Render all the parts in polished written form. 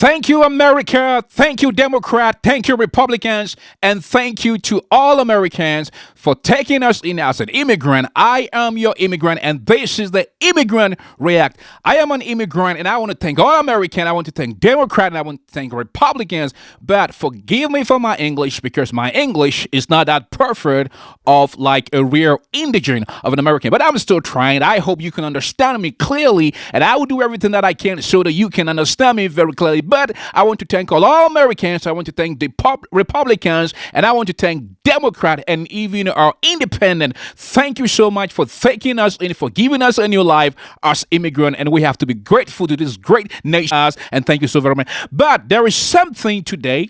Thank you, America. Thank you, Democrat. Thank you, Republicans. And thank you to all Americans for taking us in as an immigrant. I am your immigrant, and this is the Immigrant React. I am an immigrant, and I want to thank all Americans. I want to thank Democrats, and I want to thank Republicans. But forgive me for my English, because my English is not that perfect of like a real indigent of an American. But I'm still trying. I hope you can understand me clearly, and I will do everything that I can so that you can understand me very clearly. But I want to thank all Americans. I want to thank the Republicans, and I want to thank Democrat and even our independent. Thank you so much for taking us in, for giving us a new life as immigrant, and we have to be grateful to this great nation. And thank you so very much. But there is something today.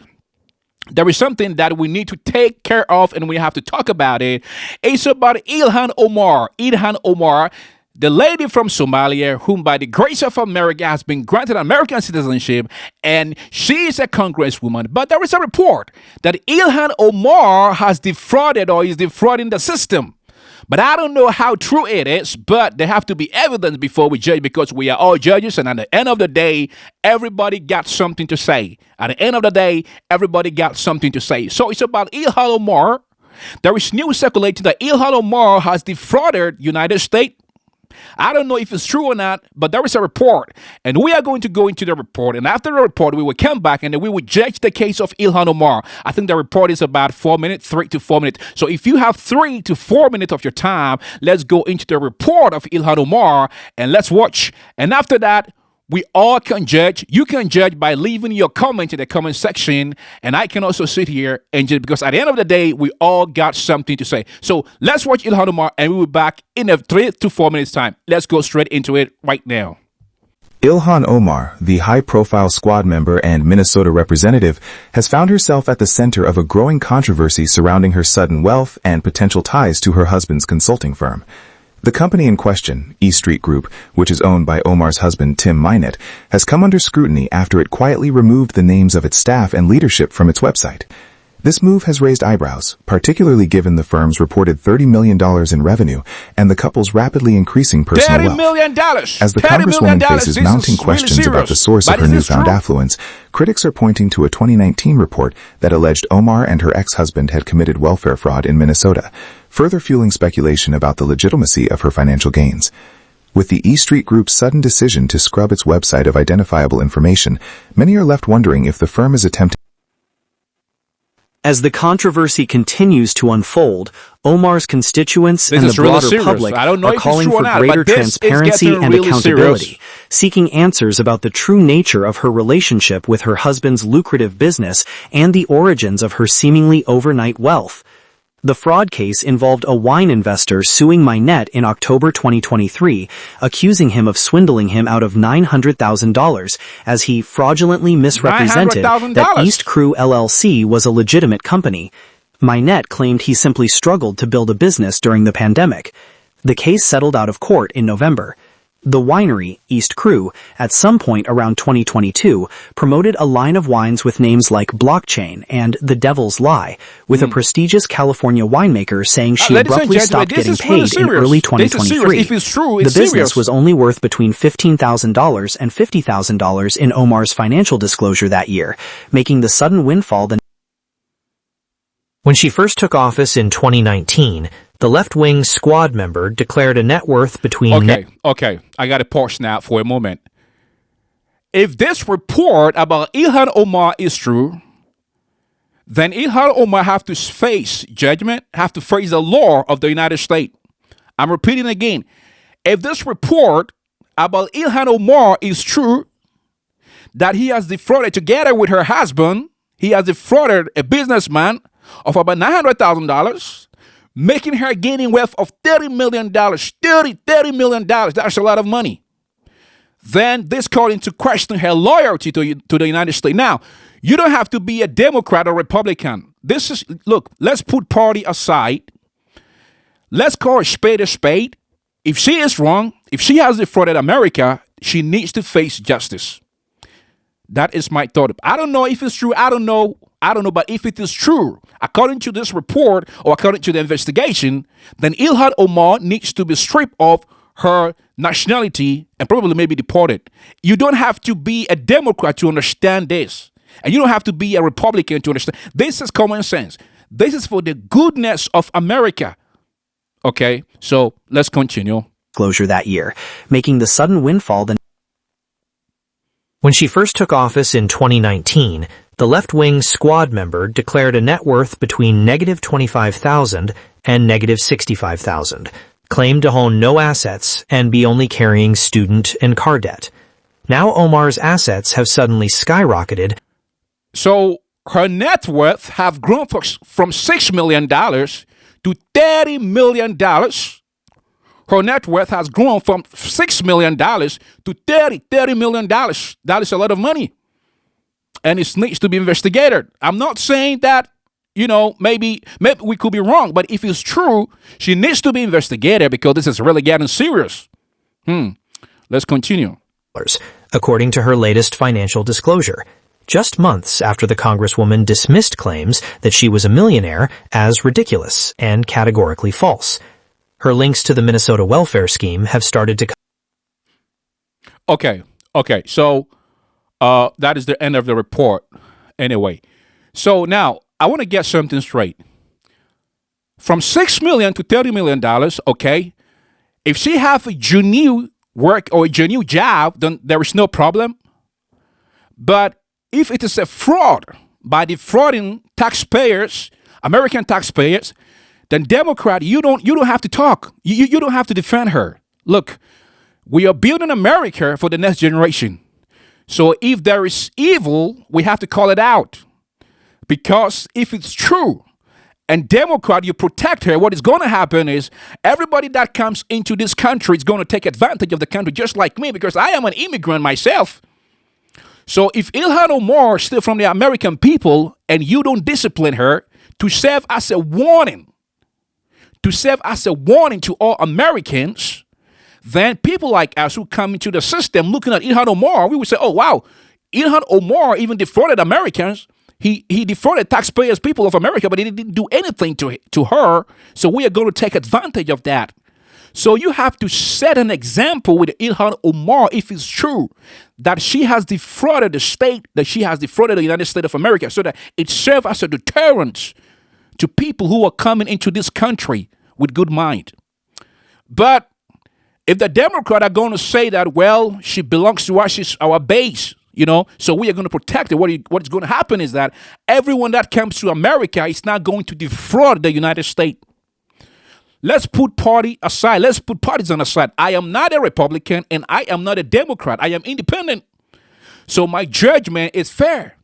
There is something that we need to take care of, and we have to talk about it. It's about Ilhan Omar. Ilhan Omar, the lady from Somalia, whom by the grace of America has been granted American citizenship, and she is a congresswoman. But there is a report that Ilhan Omar has defrauded or is defrauding the system. But I don't know how true it is, but there have to be evidence before we judge, because we are all judges, and at the end of the day, everybody got something to say. At the end of the day, everybody got something to say. So it's about Ilhan Omar. There is news circulating that Ilhan Omar has defrauded United States. I don't know if it's true or not, but there is a report, and we are going to go into the report, and after the report, we will come back, and then we will judge the case of Ilhan Omar. I think the report is about 4 minutes, 3 to 4 minutes. So if you have 3 to 4 minutes of your time, let's go into the report of Ilhan Omar, and let's watch. And after that, we all can judge. You can judge by leaving your comment in the comment section, and I can also sit here and judge, because at the end of the day, we all got something to say. So let's watch Ilhan Omar, and we'll be back in a 3 to 4 minutes time. Let's go straight into it right now. Ilhan Omar, the high-profile squad member and Minnesota representative, has found herself at the center of a growing controversy surrounding her sudden wealth and potential ties to her husband's consulting firm. The company in question, E Street Group, which is owned by Omar's husband Tim Minett, has come under scrutiny after it quietly removed the names of its staff and leadership from its website. This move has raised eyebrows, particularly given the firm's reported $30 million in revenue and the couple's rapidly increasing personal wealth. $30 million! As the Congresswoman faces mounting questions about the source of her newfound affluence, critics are pointing to a 2019 report that alleged Omar and her ex-husband had committed welfare fraud in Minnesota, further fueling speculation about the legitimacy of her financial gains. With the E Street Group's sudden decision to scrub its website of identifiable information, many are left wondering if the firm is attempting. As the controversy continues to unfold, Omar's constituents and the broader public are calling for greater transparency and accountability, seeking answers about the true nature of her relationship with her husband's lucrative business and the origins of her seemingly overnight wealth. The fraud case involved a wine investor suing Minett in October 2023, accusing him of swindling him out of $900,000 as he fraudulently misrepresented that East Crew LLC was a legitimate company. Minett claimed he simply struggled to build a business during the pandemic. The case settled out of court in November. The winery, East Crew, at some point around 2022, promoted a line of wines with names like Blockchain and The Devil's Lie, with a prestigious California winemaker saying she abruptly stopped getting paid in early 2023. The business was only worth between $15,000 and $50,000 in Omar's financial disclosure that year, making the sudden windfall the. When she first took office in 2019, the left-wing squad member declared a net worth between... Okay, I got to pause now for a moment. If this report about Ilhan Omar is true, then Ilhan Omar have to face judgment, have to face the law of the United States. I'm repeating again. If this report about Ilhan Omar is true, that he has defrauded together with her husband, he has defrauded a businessman of about $900,000, making her gaining wealth of $30 million. $30 million. That's a lot of money. Then this called into question her loyalty to the United States. Now, you don't have to be a Democrat or Republican. Look, let's put party aside. Let's call a spade a spade. If she is wrong, if she has defrauded America, she needs to face justice. That is my thought. I don't know if it's true. I don't know. But if it is true, according to this report or according to the investigation, then Ilhan Omar needs to be stripped of her nationality and probably maybe deported. You don't have to be a Democrat to understand this. And you don't have to be a Republican to understand. This is common sense. This is for the goodness of America. Okay, so let's continue. Disclosure that year, making the sudden windfall the... When she first took office in 2019, the left-wing squad member declared a net worth between negative $25,000 and negative $65,000, claimed to own no assets and be only carrying student and car debt. Now Omar's assets have suddenly skyrocketed. So her net worth have grown from $6 million to $30 million. Her net worth has grown from $6 million to $30 million. That is a lot of money. And it needs to be investigated. I'm not saying that, maybe we could be wrong, but if it's true, she needs to be investigated because this is really getting serious. Let's continue. According to her latest financial disclosure, just months after the Congresswoman dismissed claims that she was a millionaire as ridiculous and categorically false. Her links to the Minnesota welfare scheme have started to... Okay. So that is the end of the report. Anyway, so now I want to get something straight. From $6 million to $30 million, okay, if she have a genuine work or a genuine job, then there is no problem. But if it is a fraud by defrauding taxpayers, American taxpayers, then Democrat, you don't have to talk. You don't have to defend her. Look, we are building America for the next generation. So if there is evil, we have to call it out. Because if it's true, and Democrat, you protect her, what is going to happen is everybody that comes into this country is going to take advantage of the country, just like me, because I am an immigrant myself. So if Ilhan Omar is still from the American people and you don't discipline her to serve as a warning, to all Americans, then people like us who come into the system looking at Ilhan Omar, we would say, oh, wow, Ilhan Omar even defrauded Americans. He defrauded taxpayers, people of America, but he didn't do anything to her. So we are going to take advantage of that. So you have to set an example with Ilhan Omar if it's true that she has defrauded the state, that she has defrauded the United States of America, so that it serves as a deterrent to people who are coming into this country with good mind. But if the Democrats are going to say that, well, she belongs to us, she's our base, so we are going to protect her, what is going to happen is that everyone that comes to America is not going to defraud the United States. Let's put party aside. Let's put partisan aside. I am not a Republican and I am not a Democrat. I am independent. So my judgment is fair.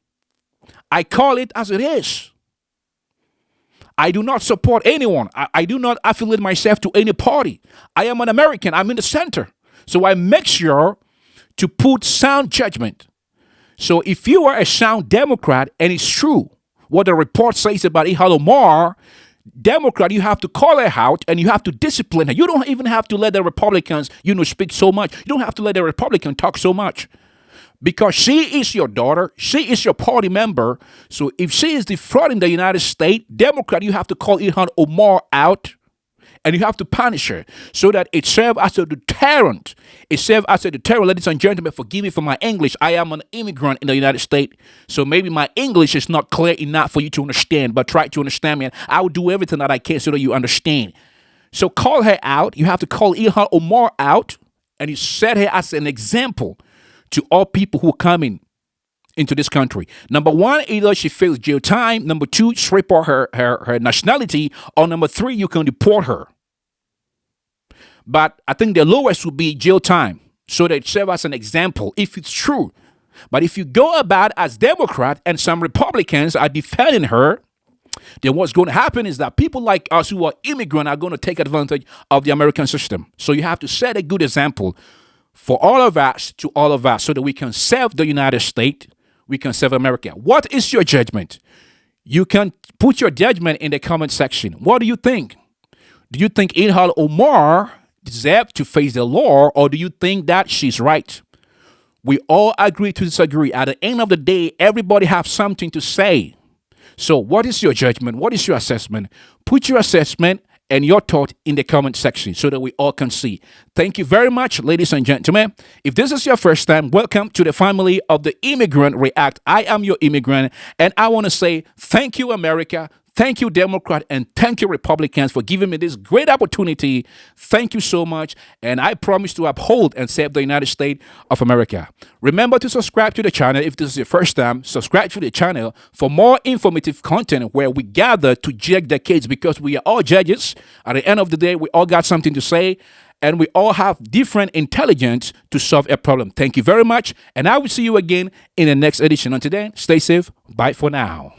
I call it as it is. I do not support anyone. I do not affiliate myself to any party. I am an American. I'm in the center. So I make sure to put sound judgment. So if you are a sound Democrat and it's true what the report says about Ilhan Omar, Democrat, you have to call her out and you have to discipline her. You don't even have to let the Republicans, speak so much. You don't have to let the Republican talk so much. Because she is your daughter. She is your party member. So if she is defrauding the United States, Democrat, you have to call Ilhan Omar out and you have to punish her so that it serves as a deterrent. It serves as a deterrent. Ladies and gentlemen, forgive me for my English. I am an immigrant in the United States. So maybe my English is not clear enough for you to understand, but try to understand me. And I will do everything that I can so that you understand. So call her out. You have to call Ilhan Omar out and you set her as an example to all people who are coming into this country. Number one, either she faces jail time. Number two, strip her nationality. Or number three, you can deport her. But I think the lowest would be jail time, so that it serves as an example if it's true. But if you go about as Democrat and some Republicans are defending her, then what's going to happen is that people like us who are immigrants are going to take advantage of the American system. So you have to set a good example for all of us to all of us so that we can serve the United States, we can serve America. What is your judgment? You can put your judgment in the comment section. What do you think? Do you think Ilhan Omar deserves to face the law, or do you think that she's right? We all agree to disagree. At the end of the day, everybody has something to say. So what is your judgment? What is your assessment? Put your assessment and your thought in the comment section so that we all can see. Thank you very much, ladies and gentlemen. If this is your first time, welcome to the family of the Immigrant React. I am your immigrant, and I want to say thank you, America. Thank you, Democrat, and thank you, Republicans, for giving me this great opportunity. Thank you so much, and I promise to uphold and save the United States of America. Remember to subscribe to the channel if this is your first time. Subscribe to the channel for more informative content where we gather to judge the kids, because we are all judges. At the end of the day, we all got something to say, and we all have different intelligence to solve a problem. Thank you very much, and I will see you again in the next edition. Until then, stay safe. Bye for now.